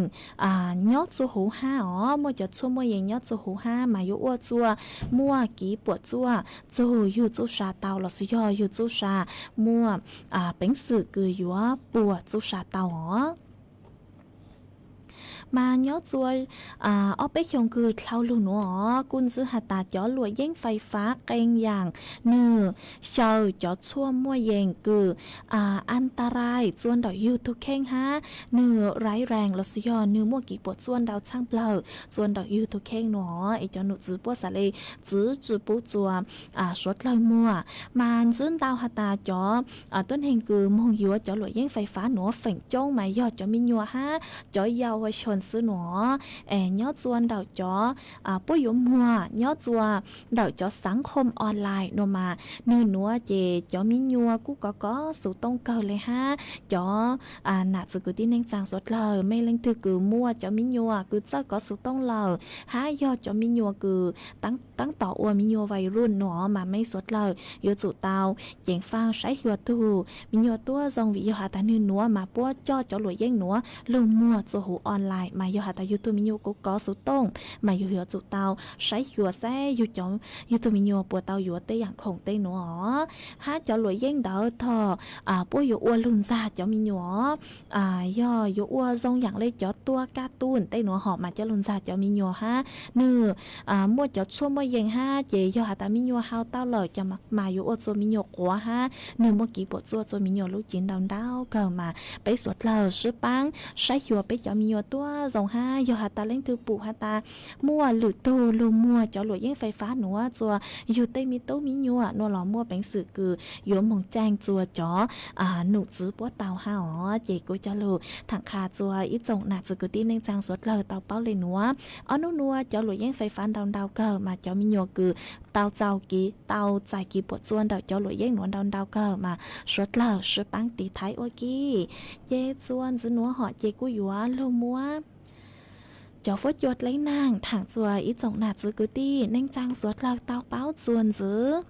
ยอจัวหูห้ามัวจะชั่วมัวยังยอดจัวหูห้ามาอยู่อ้วจัวมัวกีปวดจัวจูอยู่จูชาเตาหลอสิยออยู่จูชามัวเป็นสื่อคืออยู่ปวดจูชาเตามาย้อจัวเอาไปชงคือเท้าลูหนัวกุนซื้อหาตาจ้อหลวยเย่งไฟฟ้าเกงอย่างเนื้อเชาจ้อชั่วมั่วเย่งคืออันตรายจวนดอกยูทุกเข่งฮะเนื้อร้ายแรงละสิยอเนื้อมั่วกี่ปวดจวนดาวช่างเปล่าจวนดอกยูทุกเข่งหนัวไอจ้อหนุจื้อปวดสะเลยจื้อปูจัวสวดเลยมั่วมันซื้อดาวหาตาจ้อต้นเฮงคือมงยัวจ้อหลวยเย่งไฟฟ้าหนัวเฝ่งจ้องหมายยอดจ้อมียัวฮะจ้อเยาวชนซื้อหนัวยอดจวนดาวจ้อปุ้ยมัวยอดจัวดาวจ้อสังคมออนไลน์โนมาเนื้อหนัวเจจ้อมียัวกูก็สู่ตรงเก่าเลยฮะจ้อหนาจะกูที่เน่งจางสดเลยไม่เล่งถือกูมัวจ้อมียัวกูเจ้าก็สู่ตรงเลยฮะยอดจ้อมียัวกูตั้งต่ออวมียัววัยรุ่นหนอมาไม่สดเลยอยู่จู่เตาเจียงฟางใช้หัวตูมียัวตัวซองวิยหาตาเนื้อหนัวมาป้วจ้อหลวยเย่งหนัวลุงมัวจัวหูออนไลน์มายหาตายูทูมิโยกุก็สุต้งมาอยู่หัวจุเตาใช้หัวแซ่อยู่จอมยูทูมิโยปวดเตาอยู่เตอย่างคงเตหนัวฮะจ้อหลวยเย่งเดาทอป้วอยู่อ้วนลุนซาจ้อมีหนัวย่ออยู่อ้วนทรงอย่างเล็กจ้อตัวการ์ตูนเตหนัวหอบมาจ้อลุนซาจ้อมีหนัวฮะเนื้อมัวจ้อชั่วมัวเย่งฮะเจย่อหาตามีหนัวเฮาเต้าเลยจะมาอยู่อ้วนจัวมีหนัวกัวฮะเนื้อมัวกี่ปวดจัวมีหนัวลูกจินดาวเกิดมาไปสวดเลยซื้อปังใช้หัวไปจ้อมีหนัวตัว dòng ha giờ hạt ta lên từ phụ hạt ta mua lử tô lù mua cho lụi yên phai phá nữa chùa dù tây mi tố mi nhua nó lò mua bánh sự cừ yếu mong trang chùa chó nụ chữ bó tàu ha ó chị cô cho lù thằng khà chùa ít dòng nạt sự cừ tin nên trang suốt lời tàu bao lên nữa ở nụ nua cho lụi yên phai phá đau cờ mà cho mi nhua cừ tàu giàu ký tàu dài ký bột chuôn đào cho lụi yên nữa đau cờ mà suốt lời sự băng tí thái ô kì dê chuôn giữ nữa họ chị cô yếu lù mua cho phốt chuột lấy nàng thẳng chùa ít dòng nạt giữ cứ ti nên trang suốt lời tàu bao chuôn giữ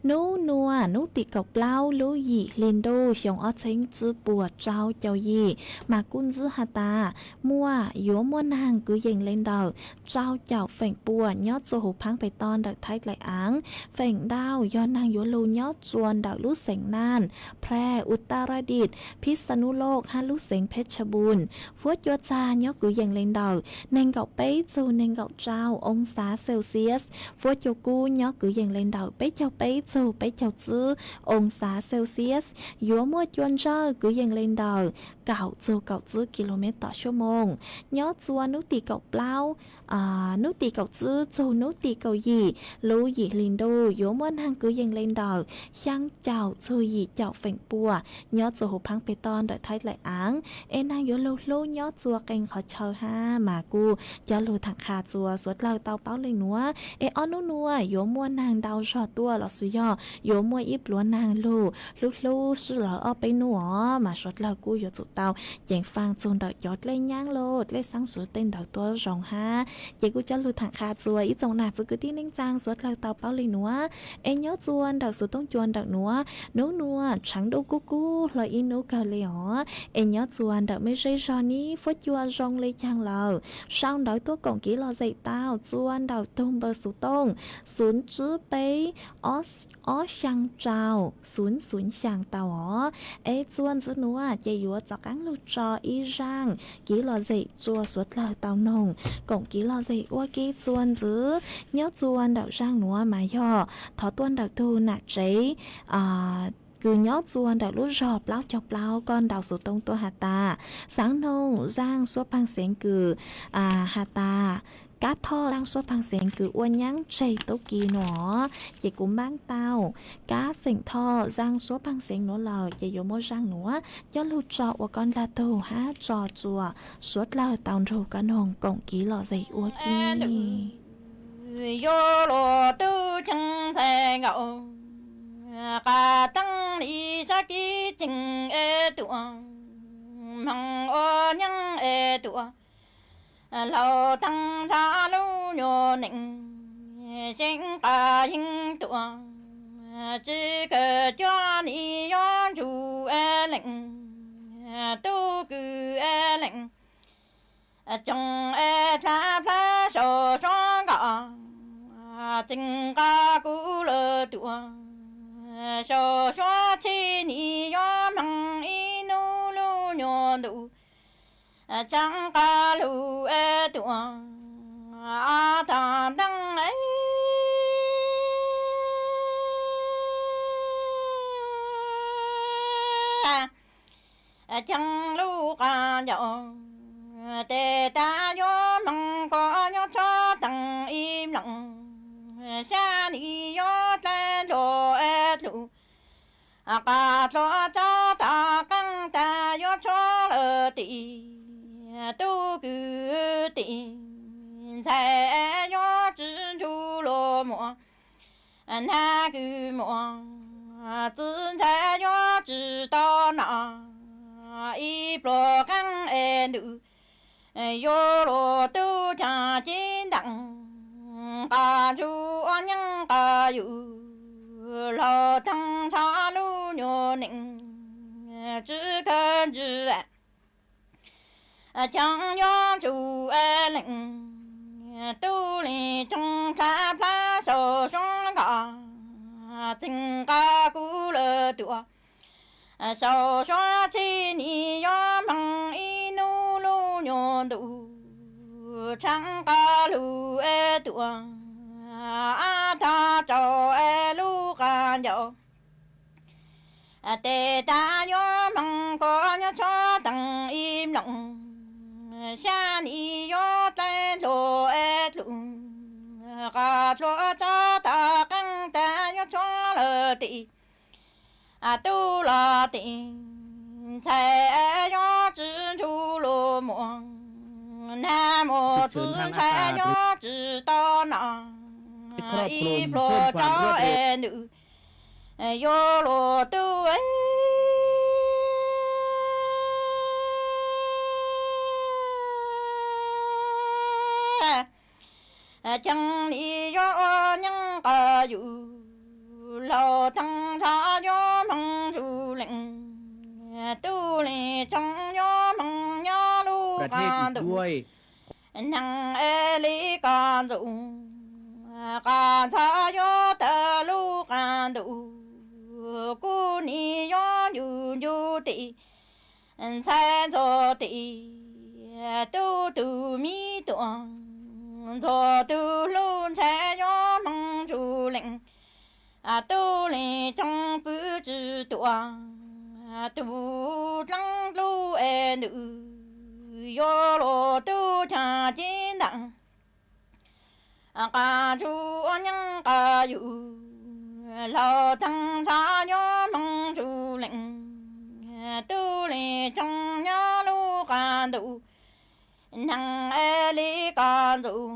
nú nua nú tị cọc lao lú dị lên đô xong ở chính chữ bùa trao châu gì mà cún dư hà ta mua yếu mua nàng cứ dành lên đầu trao chào phèn bùa nhót cho hụp phang phải ton đặc thái lại áng phèn đao do nàng yếu lưu nhót chuồn đặc lú sảnh nanแพร่อุตรดิตถ์พิษณุโลกฮัลลุเสงเพชรบูรณ์ฟัวจัวจาnhót cứ dành lên đầu nên gạo bấy dù nên gạo trao ông xá Celsiusฟัวจัวกูnhót cứ dành lên đầu bấy chào bấy dù bấy chào chữ ông xá Celsius yếu mua chuồn rơ cứ dành lên đầu cạo chữ km/h nhót chua nút tì cậu plau nút tì cậu chữ dù nút tì cậu gì lú gì liền đô yếu mua hàng cứ dành lên đầu sang chào chữ gì chào phèn bùa nhót chua hộp phang beton đợi thấy lại áng em hàng yếu lú nhót chua canh khó chờ ha mà cu cho lú thằng khà chua suốt lời tao báo lên núa em on núa yếu mua nàng đau sọ tua là suy do yếu mua ít lúa nàng lú sư lỡ ở bên núa mà suốt lời cu yếu tụt tao dạng phang chôn đợi giọt lên nhang lô lên sáng sủa tên đợi tua rong ha chị cu cho lú thằng khà chua ít dòng nạt cứ tin ninh trang suốt lời tao báo lên núa em nhớ chuồn đợi số tông chuồn đợi núa nấu núa trắng đâu cu lời in nấu cờ lì hó em nhớ chuồn đợi mấy giây rồi ní phốt chua rong lên trang lờ sau đợi tua cổng kỹ lò dậy tao chuồn đợi tung bờ số tông xuống chữ bấy ó sang trào xuống sang tàu ó ê chuồn giữ núa chị yếu cho cắn lụt cho y rang kỹ lò dậy chua suốt lời tàu nồng cổng kỹ lò dậy ua kỹ chuồn giữ nhớ chuồn đợi rang núa mà do thọ tuôn đợi thu nạt cháy cứ nhót chuồn đợi lút rọp lao chọc lao con đào số tông tua hà ta sáng nông giang suốt băng xén cử hà ta cá thô đang suốt băng xén cử uốn nhắng chảy tố kỳ nó chị cũng bán tao cá xỉnh thô giang suốt băng xén nó lờ chị dùng mua rang nữa cho lụt trọ của con là tù há trò chùa suốt lờ tàu rù cả nồng cổng ký lò dậy uốn kỳ yo lo tu chẳng sai ngậu cả tăng đi sa kí chừng e tụ măng ô nhang e tụ lâu tăng sa lu nhô nịnh sinh cả hình tụ chỉ cần cho ni yon chủ e lệnh tu cứ e lệnh trong e cha pha sổ cho gạo tình ca cũ lơ tụ sổ xóa chi ni yo măng y nu lu nhô đủ chẳng ca lu e tụ thằng đăng ấy chẳng lu ca nhọ tê ta yo măng có nhọ cho tăng im lặng xa ni yo ta lo e lu ca cho ta căng ta yo cho lơ tị tu cứ tị sai yo chỉ chu lo mo na cứ mo tự sai yo chỉ to na y pro căng e nữ yo lo tu cha chín đặng ca chu an nhang ca yu lo thăng cha lu nhô nịnh chỉ cần chỉ chẳng yo chu e lệnh tu li trong cha pha sổ trong gà tình ca cũ lơ tụa sổ xóa chi ni yo măng y nu lu nhô đủ chẳng ca lu e tụa ta cho e lu ca nhậu tê ta yo măng có nhớ cho tăng im lặng xa ni yo tên lô ê lù gà lô cho ta căng ta yo cho lơ tị tu la tị sai yo chữ chu lô mô nam mô chữ sai yo chữ to nọ y pro cho ê nữ yo lô tu ê chẳng đi yo nhưng cả dù lâu thăng xa yo mong dù lệnh tu lì trong yo mong yo lu ประเทศอีกด้วย năng ê lý ca dù ca xa yo ta lu ca đủ cu ni yo dù dù tị sai rồi tị tu tu mi tuồng rồi tu luôn sẽ gió mong chủ lệnh tu lì trong bứ chữ tuồng tu lăng lu e nữ yo lo tu cha chiến đặng ca chu nhân ca yu lao thăng xa gió mong chủ lệnh tu lì trong nhớ lu ca đủ năng ê lý ca dù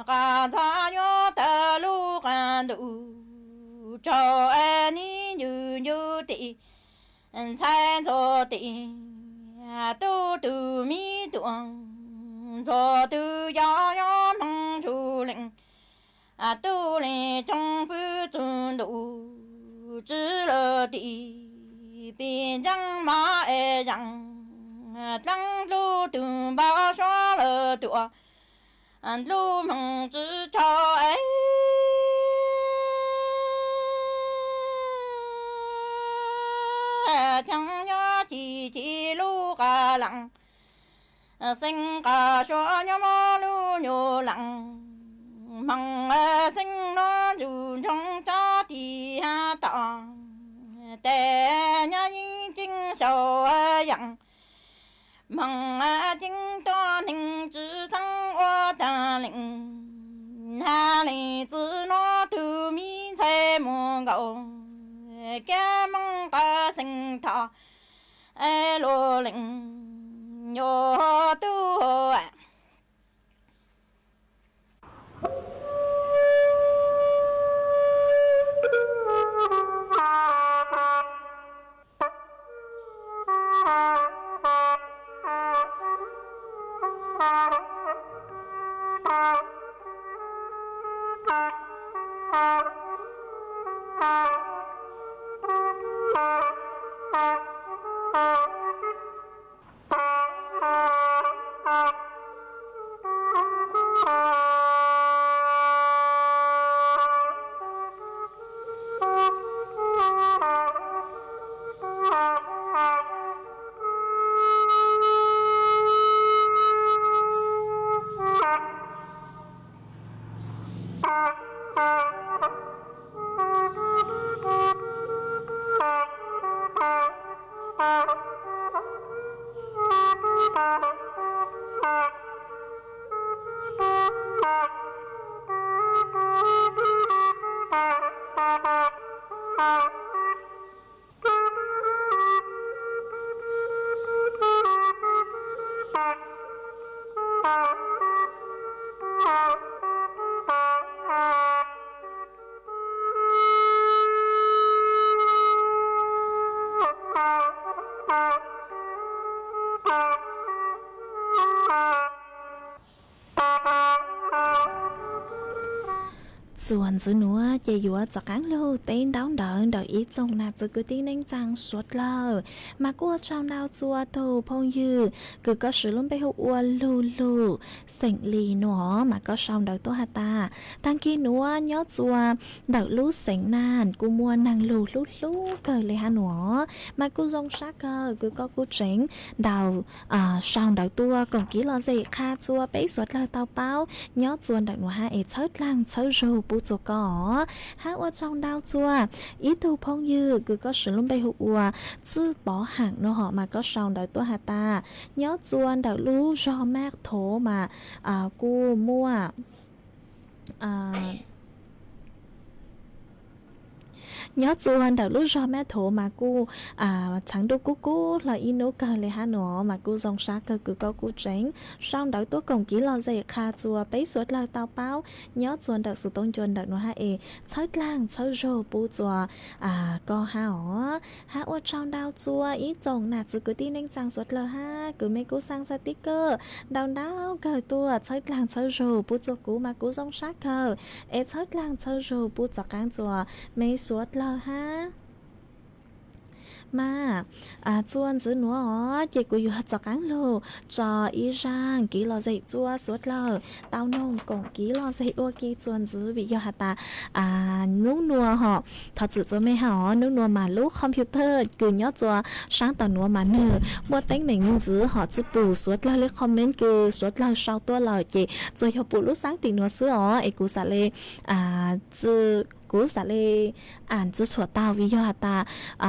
ca xa yo ta lu ca đủ cho ê ni như như tị sai cho tị tu tu mi tuồng cho tu yo yo mong chủ lệnh tu lì trong bứ chun đủ chữ lơ tị biên răng má ê răng lăng lu từ bao xóa lơ tụa lu mong chữ cho ấy chẳng nhớ chỉ lu cả lặng sinh cả xóa nhớ mơ lu nhô lặng mong sinh nó dù trong cho thì ha tỏ tè nhớ chính sầu dặn mong chính to ninh chữ sang ô ta lệnh hà lì chữ nó từ mi xe mô gạo kia mong ca sinh thọ ê lô lệnh nhô tu hồ ạส่วนซื้อหนัวเจยัวจากการลูเต้นดาวเดินดอกอีจงน่าจะกูตีนั่งจังสวดเลยมากัวชาวดาวจัวโตพงยือกูก็สือล้มไปหัวลูลูเสียงลีหนัวมาก็ชาวดาวตัวหาตาตั้งกี้หนัวย้อจัวดอกลูเสียงนานกูมัวนางลูลูเกิดเลยฮะหนัวมากูจงชักเกอกูก็กูเจ๋งดาวชาวดาวตัวก่อนกี้เราเจคาจัวไปสวดเลยเตาเป้าย้อจวนดอกหนัวฮะเอเชิดล่างเชิดโจปู ปูจัวก็หาว่าช่องดาวจัวอีตูพงยืคือก็สือลุ่มไปหัวจื้อป๋อห่างเนาะหอมาก็ช่องดาวตัวหาตาย้อจวนดาวรู้รอแมกโถมากูมั่วnhớ chuan đầu lúc cho mẹ thổ mà cô chẳng đâu cô là in nấu cờเลยha nó mà cô dòng sát cờ cứ có cô tránh xong đầu tôi còn kỹ lo dậy kha chùa bấy suốt lời tao báo nhớ chuan đầu sự tôn chuan đầu nó ha chơi lang chơi rô bu chùa có ha ó ha ô trong đào chùa ý chồng nạt sự cứ tin anh chàng suốt lời ha cứ mấy cô sang ra tích cơ đào cờ tua chơi lang chơi rô bu chùa cũ mà cô dòng sát cờ chơi lang chơi rô bu chùa cang chùa mấy suốt lời ha mà chuan giữ nữa chị của yêu cho cán lô cho ý rằng kỹ lo dạy chua suốt lờ tao nông còn kỹ lo dạy ô kỹ chuan giữ vì do ta nấu nua họ thật sự cho mấy họ nấu nua mà lúc computer cứ nhớ chua sáng tao nua mà nửa mua tính mình giữ họ chụp bù suốt lờ lấy comment cứ suốt lờ sau tua lờ chị rồi họ bù lúc sáng tiền nua sữa ó ấy cú xả lê chứ cú xả lê chứ sủa tao vì do ta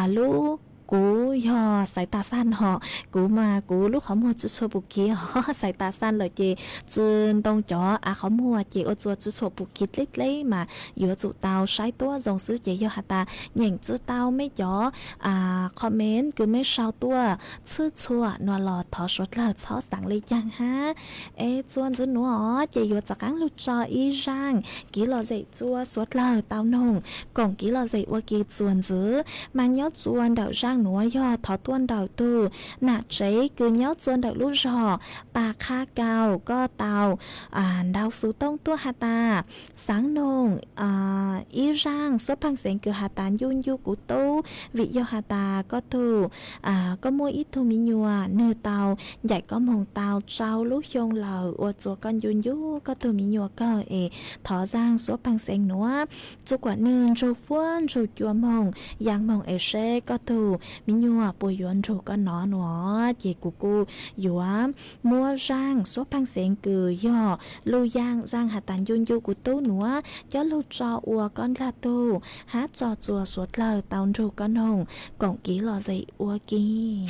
lúc cú do sải tà san họ cú mà cú lúc họ mua chút số bù kia họ sải tà san lời chị trên đông chó họ mua chị ở chỗ chút số bù kia lấy mà giữa tụ tàu sải tua dòng sứ chị do ta nhận chút tàu mấy chó comment cứ mấy sao tua chữ chua nó lò thọ sốt là chó sáng lấy chăng ha chuan dưới nữa chị vừa chắc ăn lúc cho y rang kỹ lò dậy chua sốt là tàu nồng còn kỹ lò dậy qua kia chuan dưới mang nhớ chuan đảo rang núa do thọ tuôn đầu tu nạ chế cứ nhớ chuan đầu lúc rò bà kha cao có tàu đào sú tông tua hà ta sáng nông y rang số phăng sen cứ hà ta yun yu của tu vị do hà ta có tu có mua ít thu mi nhua nửa tàu dạy có mồng tàu trao lúc yong lờ ô chùa con yun yu có tu mi nhua cơ thọ giang số phăng sen núa chúc quả nương rồi phuân rồi chùa mồng giang mồng xe có tu mi nhua bồi yuan rồi có nó chị của cô dùa mua rang số phăng sen cứ do lưu giang hà tàn yun yu của tu nữa cho lưu cho ua con là tu hát cho chùa suốt lời tàu rồi con hồng còn kỹ lò dậy ua kia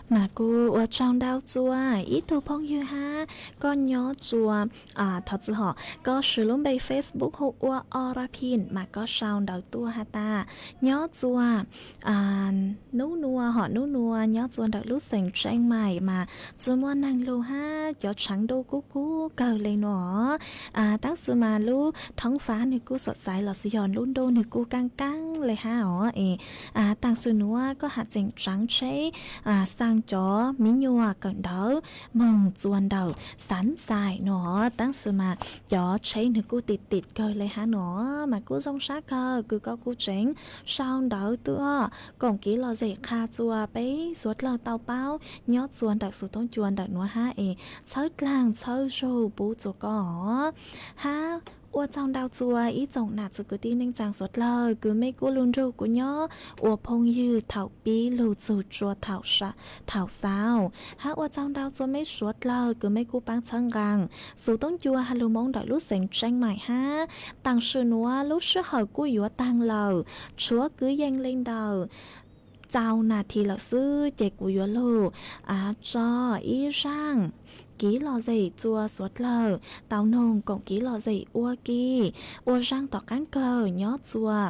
mà cô ở trong đau chua ít thu phong như ha con nhớ chua thật sự họ có sử dụng bài Facebook hộ ua orapin mà có sound đầu tua ha ta nhớ chua nấu nua họ nấu nua nhớ chua đầu lúc sành tranh mày mà chua mua năng lô ha cho trắng đô cú cờ lên nó tác sự mà lúcท้องฟ้านี่กูสดใสหล่อสยอนลุ่นโดนี่กูกังเลยฮะต่างสุนัวก็หาเจ๋งจังใช้สร้างจอมิญัวกันเดอมึงจวนเดอสันสายเนาะตั้งสุมาจอใช้นี่กูติดเกินเลยฮะเนาะมากูทรงชาเกอกูก็กูเจ๋งชาวเดอตัวก่งกี้เราเจคาจัวไปสวดเราเตาเป้ายอดจวนดักสุต้องจวนดักนัวฮะเชิดกลางเชิดโชว์ปูจัวก็ฮะว่าtrong đào chùa ý trọng nạt sự cứ tin nên chàng suốt lời cứ mấy cô luôn râu của nhó ua phong như thảo bí lù dù chùa thảo sao hátว่าtrong đào chùa mấy suốt lời cứ mấy cô bán chân gàng sự tông chùa hà lù mong đợi lúc sành tranh mải ha tăng sự núa lúc sự hỏi cô yếu tăng lờ chúa cứ danh lên đầu chào nà thì là sư chạy của yếu lù cho ý răng ký lò dày chua suốt lờ tàu nông còn ký lò dày ua kỳ ua rang tỏ cán cờ nhó chua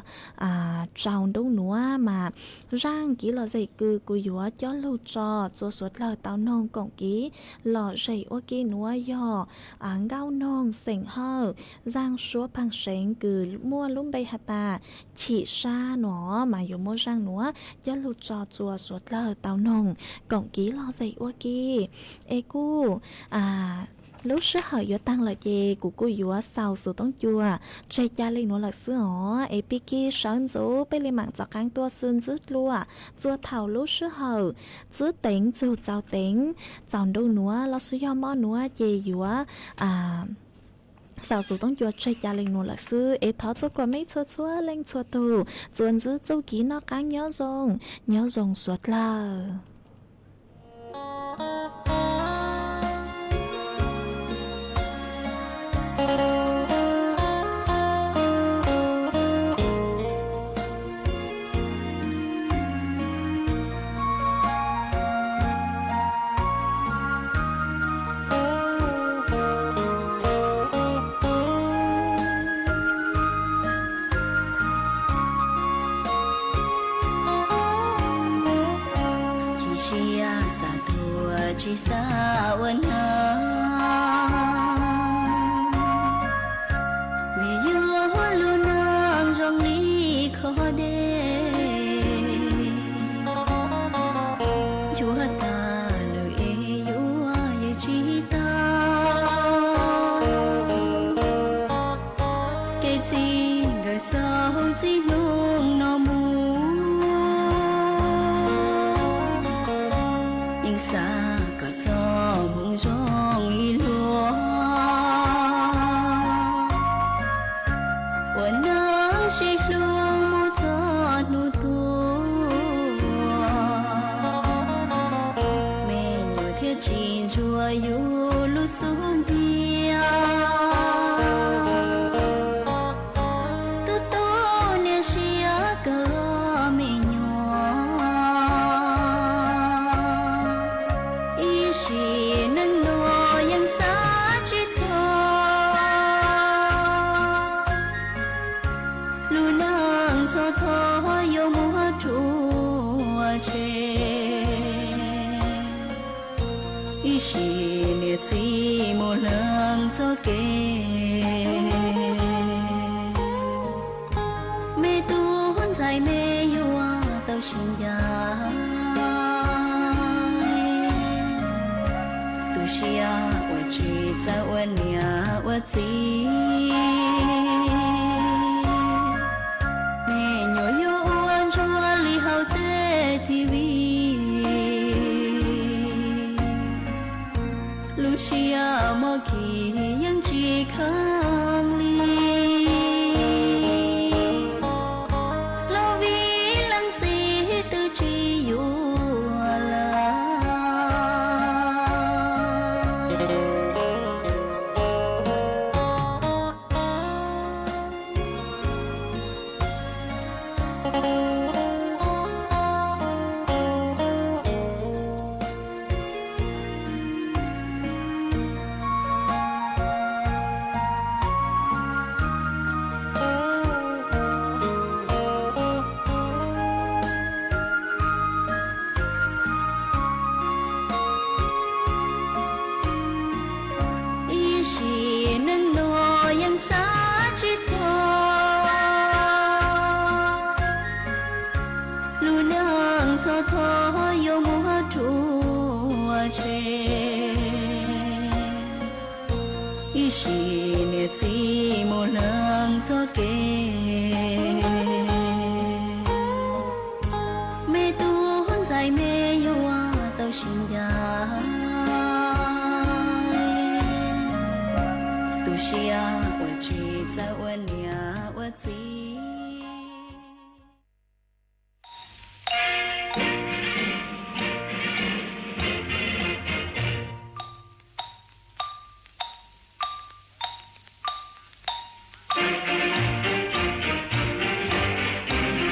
trào đâu núa mà rang ký lò dày cư cú yếu cho lưu cho chua suốt lờ tàu nông còn ký lò dày ua kỳ núa yò ngao nông sành hơ rang súa phang sành cư mua lúm bay hạt ta chỉ xa nó mà yếu mua rang núa cho lưu cho chua suốt lờ tàu nông còn ký lò dày ua kỳ ê cu lúc sức hỏi yếu tăng là gì của cô yếu sau sự tống chua chạy cha lên nó là sữa hó epiki sáng dỗ bên lên mạng dọc căng tua xuân rứt lúa chua thảo lúc sức hỏi giữ tính dù giàu tính giàu đâu nữa lo suy do mò nữa gì yếu sau sự tống chua chạy cha lên nó là sữa thọ cho qua mấy chua lên chua tù chuồn giữ châu ký nó căng nhớ rồng suốt là chỉ xa vẫn vì yêu luôn nang trong đi khó đê chúa ta lời yêu ye chỉ ta cái gì người sao chỉ luôn nó muốn nhưng xa rong li lúa và nắng chỉ luôn một giọt nụ tua mẹ nhớ thiết chỉ chùa yêu lúc xuống kia tu tu nên chia cờ mẹ nhỏ ý chỉ ý chỉ liệt sĩ một lần cho kê mê tu hôn dài mê yêu tao xin ya tu xia ở chỉ za ở nhà ở gì mê nhớ yêu anh cho li hậu tê thì vì Lucia mơ kỳ những chỉ khang ly lo vì lăng gì từ chỉ yêu 是你寂寞冷作给。没独在没有啊，到心呀。都是啊。